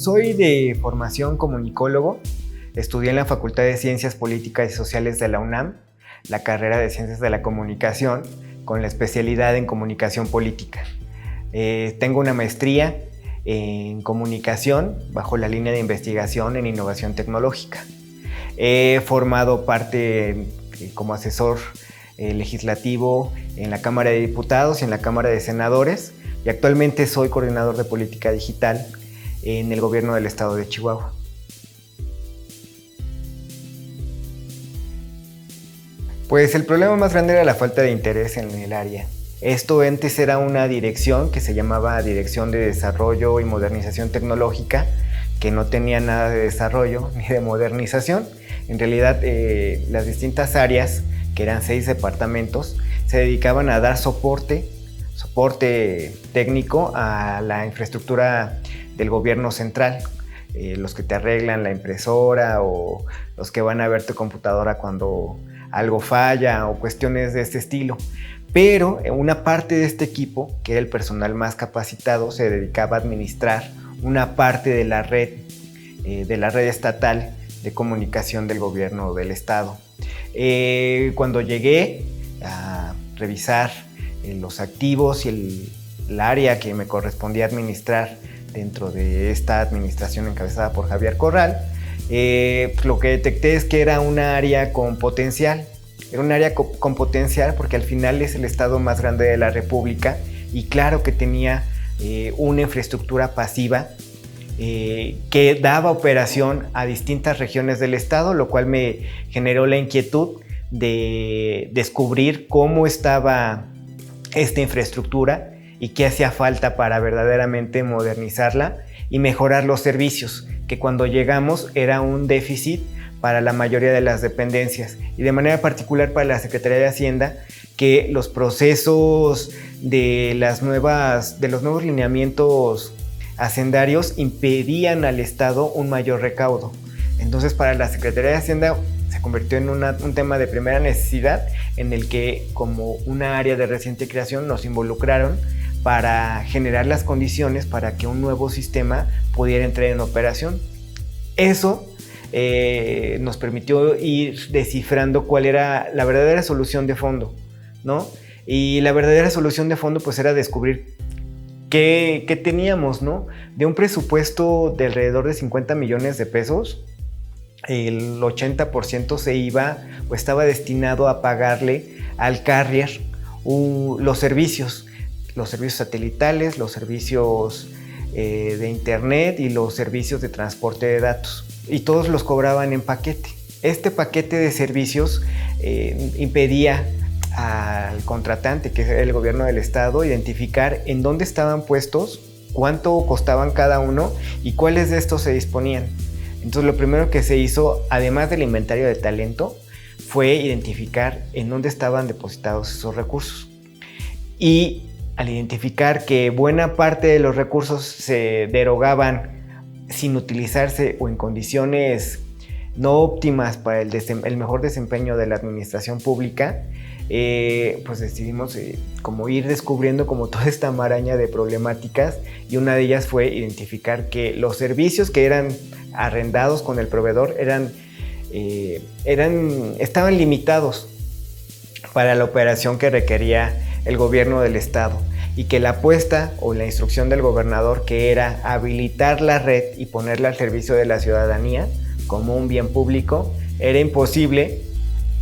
Soy de formación comunicólogo, estudié en la Facultad de Ciencias Políticas y Sociales de la UNAM, la carrera de Ciencias de la Comunicación, con la especialidad en Comunicación Política. Tengo una maestría en Comunicación bajo la línea de investigación en Innovación Tecnológica. He formado parte como asesor legislativo en la Cámara de Diputados y en la Cámara de Senadores, y actualmente soy coordinador de política digital en el gobierno del estado de Chihuahua. Pues el problema más grande era la falta de interés en el área. Esto antes era una dirección que se llamaba Dirección de Desarrollo y Modernización Tecnológica, que no tenía nada de desarrollo ni de modernización. En realidad, las distintas áreas, que eran 6 departamentos, se dedicaban a dar soporte técnico a la infraestructura del gobierno central. Los que te arreglan la impresora o los que van a ver tu computadora cuando algo falla o cuestiones de este estilo. Pero una parte de este equipo, que era el personal más capacitado, se dedicaba a administrar una parte de la red estatal de comunicación del gobierno del estado. Cuando llegué a revisar los activos y el área que me correspondía administrar dentro de esta administración encabezada por Javier Corral, lo que detecté es que era una área con potencial. Era un área con potencial porque al final es el estado más grande de la República y claro que tenía una infraestructura pasiva que daba operación a distintas regiones del estado, lo cual me generó la inquietud de descubrir cómo estaba esta infraestructura y qué hacía falta para verdaderamente modernizarla y mejorar los servicios, que cuando llegamos era un déficit para la mayoría de las dependencias y de manera particular para la Secretaría de Hacienda, que los procesos de los nuevos lineamientos hacendarios impedían al Estado un mayor recaudo. Entonces, para la Secretaría de Hacienda se convirtió en un tema de primera necesidad, en el que, como una área de reciente creación, nos involucraron para generar las condiciones para que un nuevo sistema pudiera entrar en operación. Eso nos permitió ir descifrando cuál era la verdadera solución de fondo, ¿no? Y la verdadera solución de fondo pues era descubrir qué teníamos, ¿no? De un presupuesto de alrededor de 50 millones de pesos, el 80% se iba o estaba destinado a pagarle al carrier los servicios satelitales, los servicios de internet y los servicios de transporte de datos. Y todos los cobraban en paquete. Este paquete de servicios impedía al contratante, que es el gobierno del estado, identificar en dónde estaban puestos, cuánto costaban cada uno y cuáles de estos se disponían. Entonces lo primero que se hizo, además del inventario de talento, fue identificar en dónde estaban depositados esos recursos. Y al identificar que buena parte de los recursos se derogaban sin utilizarse o en condiciones no óptimas para el mejor desempeño de la administración pública, pues decidimos como ir descubriendo como toda esta maraña de problemáticas, y una de ellas fue identificar que los servicios que eran arrendados con el proveedor estaban limitados para la operación que requería el gobierno del estado, y que la apuesta o la instrucción del gobernador, que era habilitar la red y ponerla al servicio de la ciudadanía como un bien público, era imposible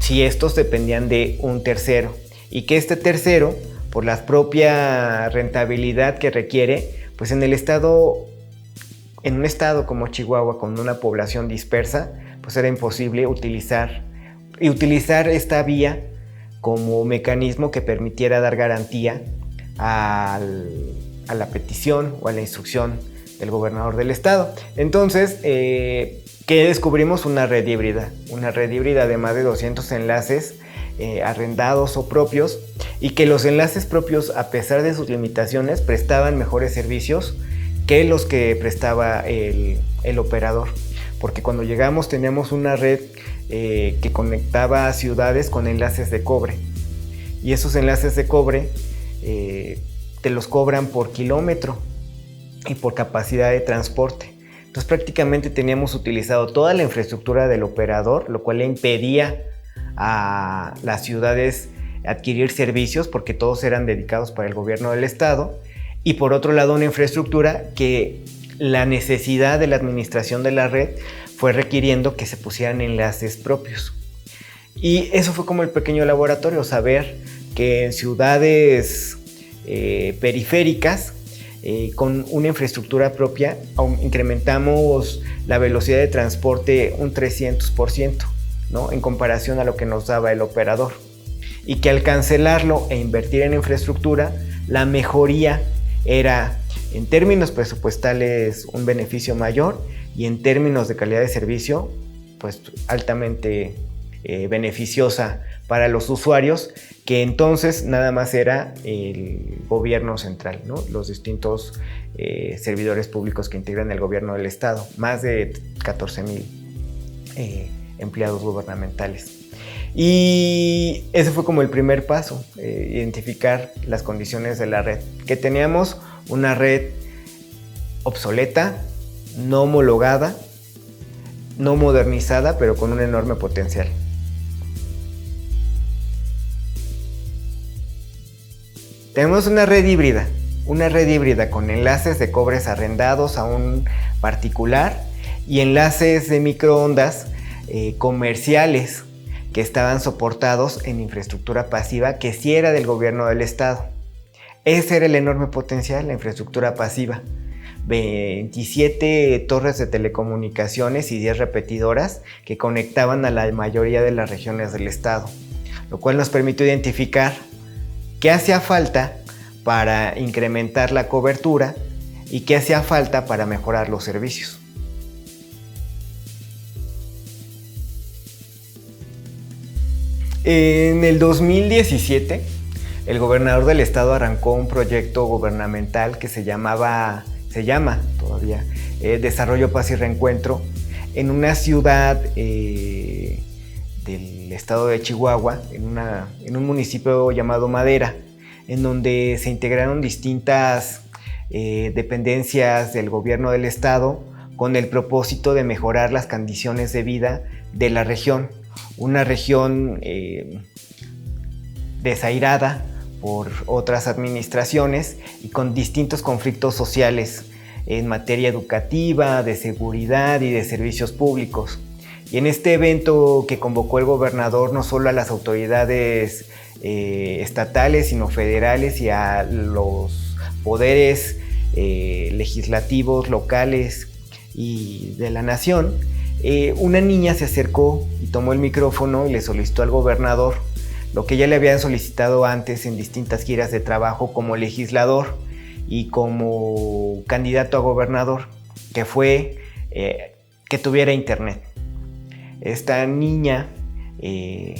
si estos dependían de un tercero, y que este tercero, por la propia rentabilidad que requiere, pues en un estado como Chihuahua, con una población dispersa, pues era imposible utilizar esta vía como mecanismo que permitiera dar garantía a la petición o a la instrucción del gobernador del estado. Entonces, ¿qué descubrimos? Una red híbrida de más de 200 enlaces arrendados o propios, y que los enlaces propios, a pesar de sus limitaciones, prestaban mejores servicios que los que prestaba el operador. Porque cuando llegamos teníamos una red que conectaba a ciudades con enlaces de cobre, y esos enlaces de cobre te los cobran por kilómetro y por capacidad de transporte. Entonces prácticamente teníamos utilizado toda la infraestructura del operador, lo cual le impedía a las ciudades adquirir servicios porque todos eran dedicados para el gobierno del estado, y por otro lado una infraestructura que la necesidad de la administración de la red fue requiriendo que se pusieran enlaces propios. Y eso fue como el pequeño laboratorio, saber que en ciudades periféricas, con una infraestructura propia, incrementamos la velocidad de transporte un 300%, ¿no? En comparación a lo que nos daba el operador. Y que al cancelarlo e invertir en infraestructura, la mejoría era en términos presupuestales un beneficio mayor y en términos de calidad de servicio, pues altamente beneficiosa para los usuarios, que entonces nada más era el gobierno central, ¿no? Los distintos servidores públicos que integran el gobierno del estado, más de 14,000 empleados gubernamentales. Y ese fue como el primer paso, identificar las condiciones de la red, que teníamos una red obsoleta, no homologada, no modernizada, pero con un enorme potencial. Tenemos una red híbrida con enlaces de cobres arrendados a un particular y enlaces de microondas comerciales que estaban soportados en infraestructura pasiva que sí era del gobierno del estado. Ese era el enorme potencial, la infraestructura pasiva. 27 torres de telecomunicaciones y 10 repetidoras que conectaban a la mayoría de las regiones del estado, lo cual nos permitió identificar qué hacía falta para incrementar la cobertura y qué hacía falta para mejorar los servicios. En el 2017, el gobernador del estado arrancó un proyecto gubernamental que se llama todavía Desarrollo, Paz y Reencuentro, en una ciudad del estado de Chihuahua, en un municipio llamado Madera, en donde se integraron distintas dependencias del gobierno del estado con el propósito de mejorar las condiciones de vida de la región. Una región desairada por otras administraciones y con distintos conflictos sociales en materia educativa, de seguridad y de servicios públicos. Y en este evento que convocó el gobernador no solo a las autoridades estatales, sino federales y a los poderes legislativos, locales y de la nación, una niña se acercó y tomó el micrófono y le solicitó al gobernador lo que ya le habían solicitado antes en distintas giras de trabajo como legislador y como candidato a gobernador, que fue que tuviera internet. Esta niña, que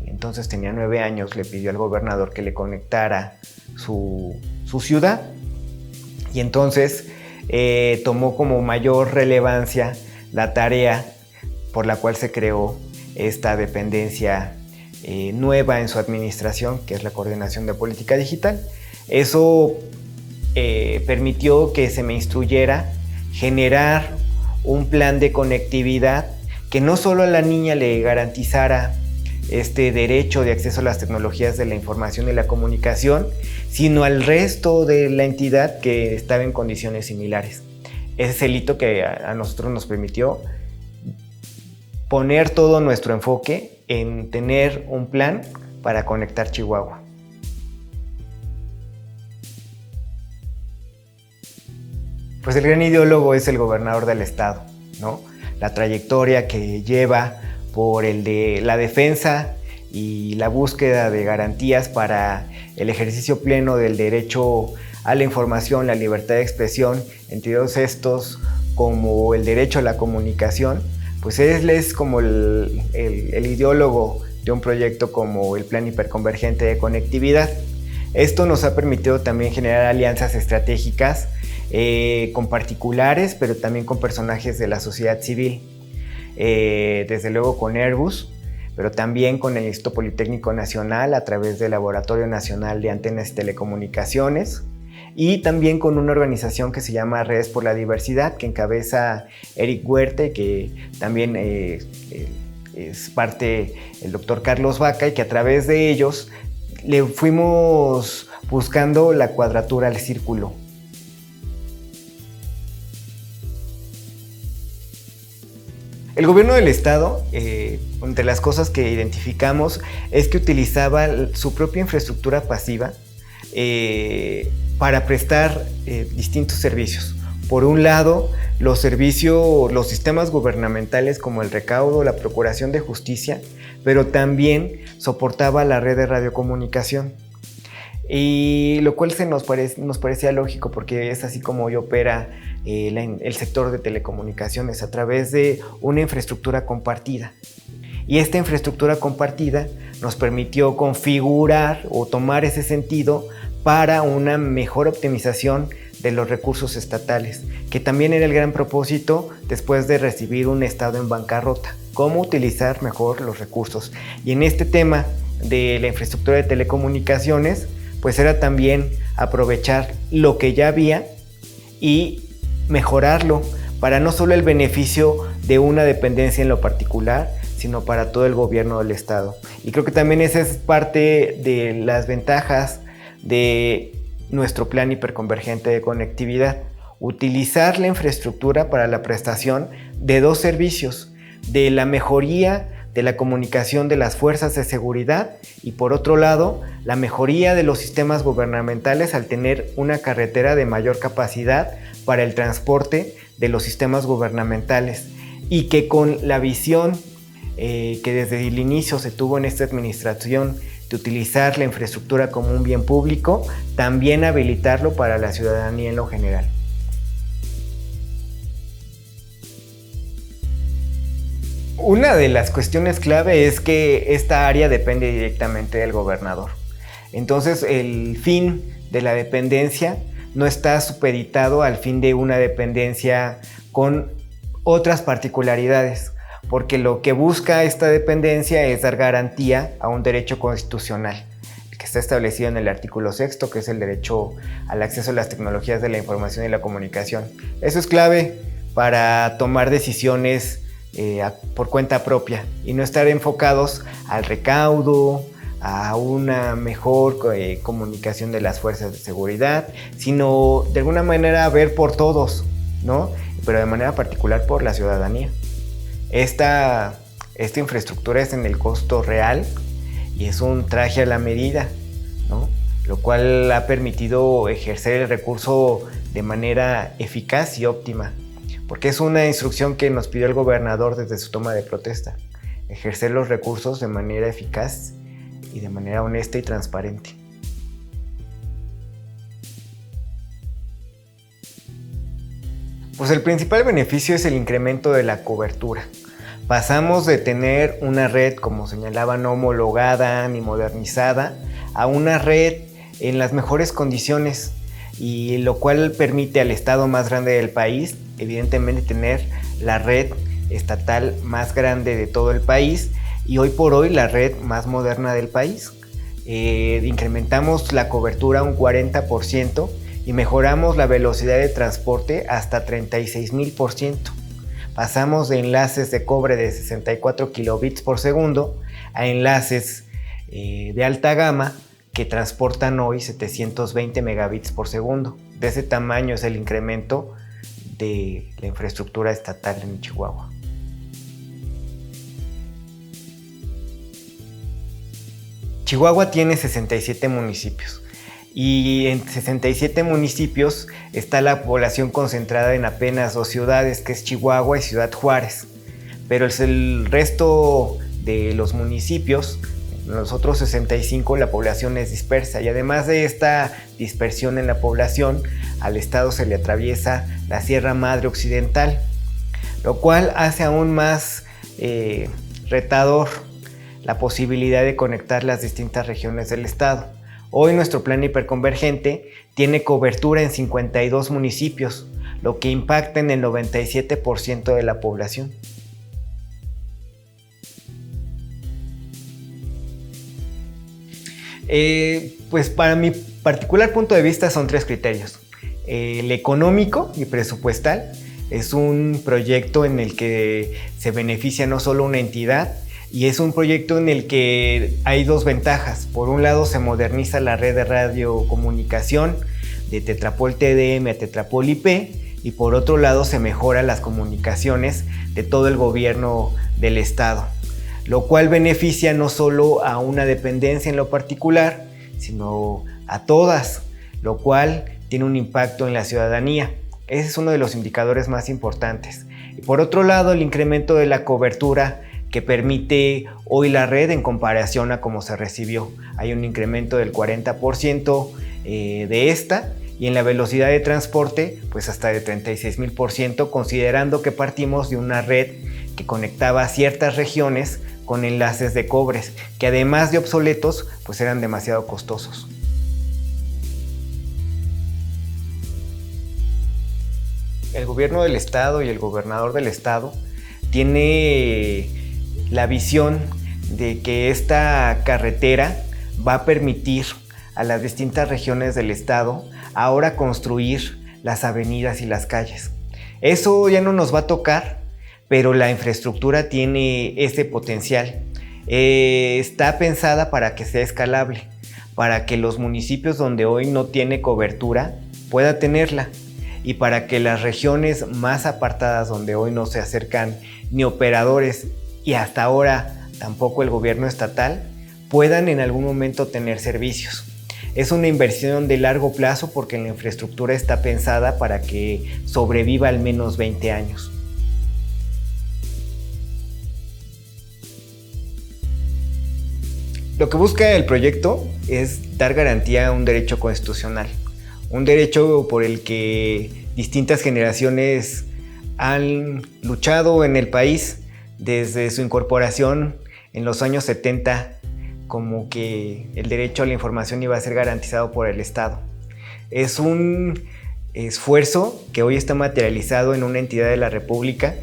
entonces tenía 9 años, le pidió al gobernador que le conectara su ciudad, y entonces tomó como mayor relevancia la tarea por la cual se creó esta dependencia nueva en su administración, que es la Coordinación de Política Digital. Eso permitió que se me instruyera generar un plan de conectividad que no solo a la niña le garantizara este derecho de acceso a las tecnologías de la información y la comunicación, sino al resto de la entidad que estaba en condiciones similares. Ese es el hito que a nosotros nos permitió poner todo nuestro enfoque en tener un plan para conectar Chihuahua. Pues el gran ideólogo es el gobernador del estado, ¿no? La trayectoria que lleva por la defensa y la búsqueda de garantías para el ejercicio pleno del derecho a la información, la libertad de expresión, entre todos estos, como el derecho a la comunicación, pues él es como el ideólogo de un proyecto como el Plan Hiperconvergente de Conectividad. Esto nos ha permitido también generar alianzas estratégicas con particulares, pero también con personajes de la sociedad civil, desde luego con Airbus, pero también con el Instituto Politécnico Nacional a través del Laboratorio Nacional de Antenas y Telecomunicaciones, y también con una organización que se llama Redes por la Diversidad, que encabeza Eric Huerta, que también es parte el doctor Carlos Vaca, y que a través de ellos le fuimos buscando la cuadratura al círculo. El gobierno del estado, entre las cosas que identificamos, es que utilizaba su propia infraestructura pasiva para prestar distintos servicios. Por un lado, los sistemas gubernamentales como el recaudo, la procuración de justicia, pero también soportaba la red de radiocomunicación. Y lo cual nos parecía lógico, porque es así como hoy opera el sector de telecomunicaciones, a través de una infraestructura compartida. Y esta infraestructura compartida nos permitió configurar o tomar ese sentido para una mejor optimización de los recursos estatales, que también era el gran propósito después de recibir un estado en bancarrota, cómo utilizar mejor los recursos. Y en este tema de la infraestructura de telecomunicaciones, pues era también aprovechar lo que ya había y mejorarlo para no solo el beneficio de una dependencia en lo particular, sino para todo el gobierno del estado. Y creo que también esa es parte de las ventajas de nuestro plan hiperconvergente de conectividad: utilizar la infraestructura para la prestación de dos servicios, de la mejoría de la comunicación de las fuerzas de seguridad y, por otro lado, la mejoría de los sistemas gubernamentales al tener una carretera de mayor capacidad para el transporte de los sistemas gubernamentales, y que con la visión que desde el inicio se tuvo en esta administración de utilizar la infraestructura como un bien público, también habilitarlo para la ciudadanía en lo general. Una de las cuestiones clave es que esta área depende directamente del gobernador. Entonces, el fin de la dependencia no está supeditado al fin de una dependencia con otras particularidades, porque lo que busca esta dependencia es dar garantía a un derecho constitucional, que está establecido en el artículo 6, que es el derecho al acceso a las tecnologías de la información y la comunicación. Eso es clave para tomar decisiones por cuenta propia y no estar enfocados al recaudo, a una mejor comunicación de las fuerzas de seguridad, sino de alguna manera ver por todos, ¿no? Pero de manera particular por la ciudadanía. Esta infraestructura es en el costo real y es un traje a la medida, ¿no? Lo cual ha permitido ejercer el recurso de manera eficaz y óptima, porque es una instrucción que nos pidió el gobernador desde su toma de protesta: ejercer los recursos de manera eficaz y de manera honesta y transparente. Pues el principal beneficio es el incremento de la cobertura. Pasamos de tener una red, como señalaba, no homologada ni modernizada, a una red en las mejores condiciones, y lo cual permite al estado más grande del país, evidentemente, tener la red estatal más grande de todo el país y hoy por hoy la red más moderna del país. Incrementamos la cobertura un 40% y mejoramos la velocidad de transporte hasta 36,000%. Pasamos de enlaces de cobre de 64 kilobits por segundo a enlaces de alta gama que transportan hoy 720 megabits por segundo. De ese tamaño es el incremento de la infraestructura estatal en Chihuahua. Chihuahua tiene 67 municipios y en 67 municipios está la población concentrada en apenas dos ciudades, que es Chihuahua y Ciudad Juárez. Pero el resto de los municipios, los otros 65, la población es dispersa, y además de esta dispersión en la población, al estado se le atraviesa la Sierra Madre Occidental, lo cual hace aún más retador la posibilidad de conectar las distintas regiones del estado. Hoy nuestro plan hiperconvergente tiene cobertura en 52 municipios, lo que impacta en el 97% de la población. Pues para mi particular punto de vista son 3 criterios. El económico y presupuestal es un proyecto en el que se beneficia no solo una entidad, y es un proyecto en el que hay 2 ventajas. Por un lado, se moderniza la red de radiocomunicación de Tetrapol TDM a Tetrapol IP, y por otro lado se mejoran las comunicaciones de todo el gobierno del estado, lo cual beneficia no solo a una dependencia en lo particular, sino a todas, lo cual tiene un impacto en la ciudadanía. Ese es uno de los indicadores más importantes. Y por otro lado, el incremento de la cobertura que permite hoy la red en comparación a cómo se recibió. Hay un incremento del 40% de esta, y en la velocidad de transporte pues hasta de 36,000%, considerando que partimos de una red que conectaba ciertas regiones con enlaces de cobres, que además de obsoletos pues eran demasiado costosos. El gobierno del estado y el gobernador del estado tiene la visión de que esta carretera va a permitir a las distintas regiones del estado ahora construir las avenidas y las calles. Eso ya no nos va a tocar, pero la infraestructura tiene ese potencial. Está pensada para que sea escalable, para que los municipios donde hoy no tiene cobertura pueda tenerla, y para que las regiones más apartadas donde hoy no se acercan ni operadores y hasta ahora tampoco el gobierno estatal puedan en algún momento tener servicios. Es una inversión de largo plazo porque la infraestructura está pensada para que sobreviva al menos 20 años. Lo que busca el proyecto es dar garantía a un derecho constitucional, un derecho por el que distintas generaciones han luchado en el país desde su incorporación en los años 70, como que el derecho a la información iba a ser garantizado por el Estado. Es un esfuerzo que hoy está materializado en una entidad de la República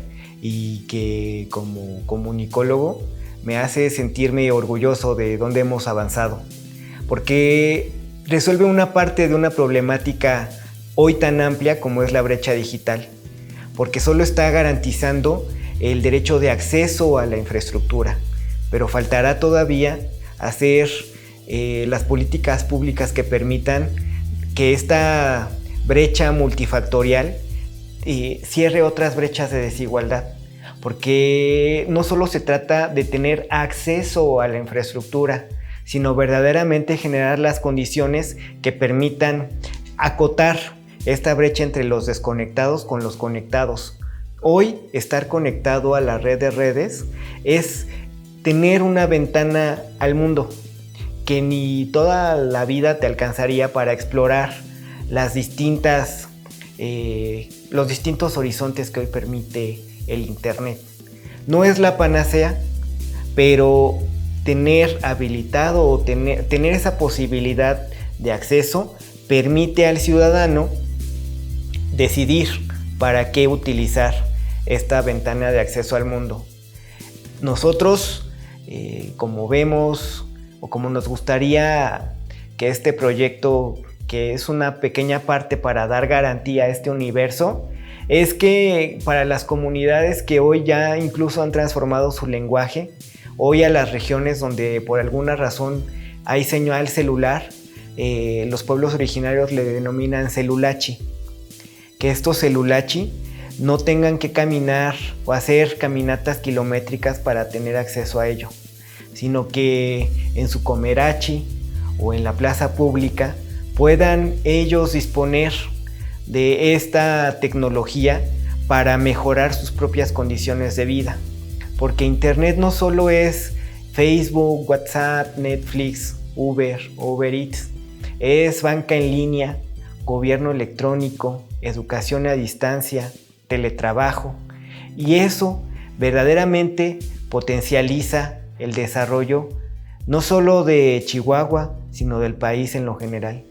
y que como comunicólogo me hace sentirme orgulloso de dónde hemos avanzado, porque resuelve una parte de una problemática hoy tan amplia como es la brecha digital, porque solo está garantizando el derecho de acceso a la infraestructura, pero faltará todavía hacer las políticas públicas que permitan que esta brecha multifactorial cierre otras brechas de desigualdad, porque no solo se trata de tener acceso a la infraestructura, sino verdaderamente generar las condiciones que permitan acotar esta brecha entre los desconectados con los conectados. Hoy, estar conectado a la red de redes es tener una ventana al mundo que ni toda la vida te alcanzaría para explorar los distintos horizontes que hoy permite el Internet. No es la panacea, pero tener habilitado o tener esa posibilidad de acceso permite al ciudadano decidir para qué utilizar esta ventana de acceso al mundo. Nosotros, como vemos o como nos gustaría que este proyecto, que es una pequeña parte para dar garantía a este universo, es que para las comunidades que hoy ya incluso han transformado su lenguaje, hoy a las regiones donde por alguna razón hay señal celular, los pueblos originarios le denominan celulachi, que estos celulachi no tengan que caminar o hacer caminatas kilométricas para tener acceso a ello, sino que en su comerachi o en la plaza pública puedan ellos disponer de esta tecnología para mejorar sus propias condiciones de vida. Porque Internet no solo es Facebook, WhatsApp, Netflix, Uber Eats, es banca en línea, gobierno electrónico, educación a distancia, teletrabajo, y eso verdaderamente potencializa el desarrollo no solo de Chihuahua, sino del país en lo general.